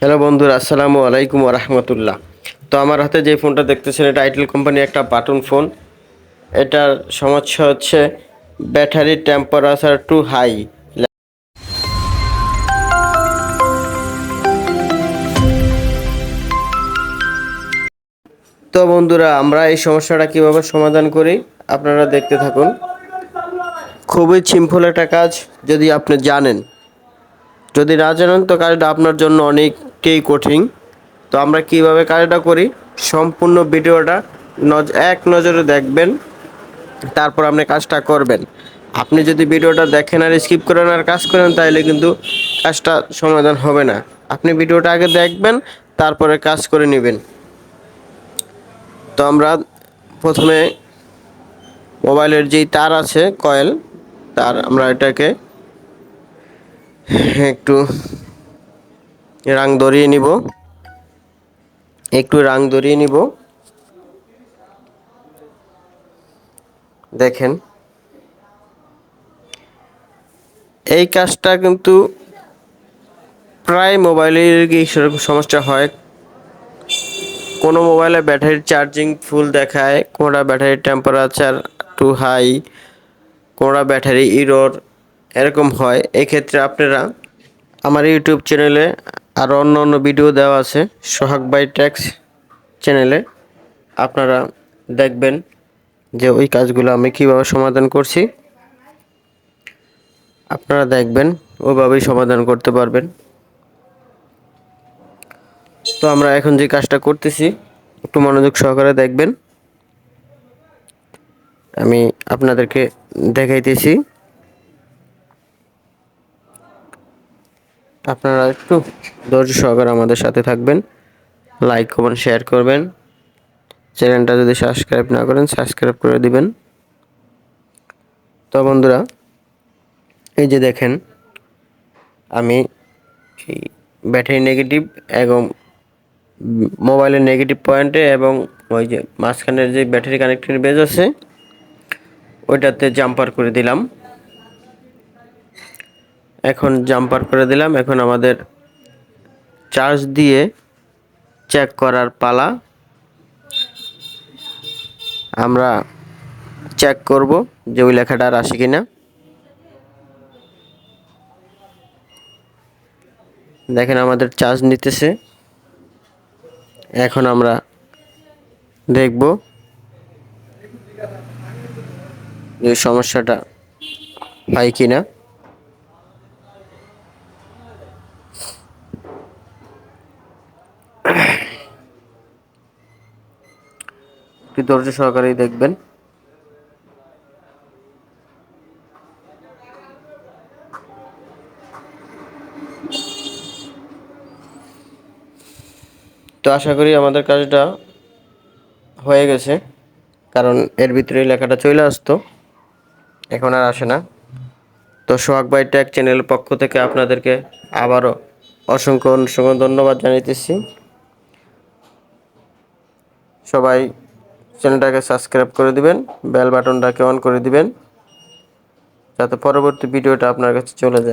Hello বন্ধুরা, আসসালামু আলাইকুম ওয়া রাহমাতুল্লাহ। তো আমার হাতে যে ফোনটা দেখতেছেন এটা আইটেল কোম্পানি একটা বাটন ফোন। এটার সমস্যা হচ্ছে ব্যাটারি টেম্পারেচার টু হাই। তো বন্ধুরা, আমরা এই সমস্যাটা কিভাবে সমাধান করি আপনারা দেখতে থাকুন। খুবই সিম্পল একটা কাজ, যদি আপনি জানেন। যদি না জানেন তো কাজটা আপনার জন্য অনেকটাই কঠিন। তো আমরা কিভাবে কাজটা করি সম্পূর্ণ ভিডিওটা এক নজরে দেখবেন, তারপর আপনি কাজটা করবেন। আপনি যদি ভিডিওটা দেখেন আর স্কিপ করেন আর কাজ করেন তাহলে কিন্তু কাজটা সমাধান হবে না। আপনি ভিডিওটা আগে দেখবেন, তারপরে কাজ করে নেবেন। তো আমরা প্রথমে মোবাইলের যেই তার আছে কয়েল তার, আমরা এটাকে একটু রাং ধরিয়ে নিব। দেখেন, এই কাজটা কিন্তু প্রায় মোবাইলের সেরকম সমস্যা হয়। কোনো মোবাইলে ব্যাটারির চার্জিং ফুল দেখায়, কোনোটা ব্যাটারির টেম্পারেচার টু হাই, কোনোটা ব্যাটারি ইরর, এরকম হয়। এক্ষেত্রে আপনারা আমার ইউটিউব চ্যানেলে আরও অন্য অন্য ভিডিও দেওয়া আছে, সোহাগ বাই টেক্স চ্যানেলে। আপনারা দেখবেন যে ওই কাজগুলো আমি কীভাবে সমাধান করছি। আপনারা দেখবেন, ওইভাবেই সমাধান করতে পারবেন। তো আমরা এখন যে কাজটা করতেছি একটু মনোযোগ সহকারে দেখবেন। আমি আপনাদেরকে দেখাইতেছি, আপনারা একটু ধৈর্য সহকারে আমাদের সাথে থাকবেন। লাইক কমেন্ট শেয়ার করবেন। চ্যানেলটা যদি সাবস্ক্রাইব না করেন সাবস্ক্রাইব করে দিবেন। তো বন্ধুরা, এই যে দেখেন, আমি এই ব্যাটারি নেগেটিভ এবং মোবাইলের নেগেটিভ পয়েন্টে এবং ওই যে মাঝখানের যে ব্যাটারি কানেক্টেড বেজ আছে ওইটাতে জাম্পার করে দিলাম। এখন আমাদের চার্জ দিয়ে চেক করার পালা। আমরা চেক করব যে ওই লেখাটা আর আসে কিনা। দেখেন আমাদের চার্জ নিতেছে। এখন আমরা দেখব যে সমস্যাটা হয় কিনা। একটু ধৈর্য সহকারেই দেখবেন। তো আশা করি আমাদের কাজটা হয়ে গেছে, কারণ এর ভিতরে লেখাটা চলে আসতো, এখন আর আসে না। তো সোহাগ বাই টেক চ্যানেলের পক্ষ থেকে আপনাদেরকে আবারও অসংখ্য অসংখ্য ধন্যবাদ জানাইতেছি। সবাই চ্যানেলটাকে সাবস্ক্রাইব করে দিবেন, বেল বাটনটাকে অন করে দিবেন, যাতে পরবর্তী ভিডিওটা আপনার কাছে চলে যায়।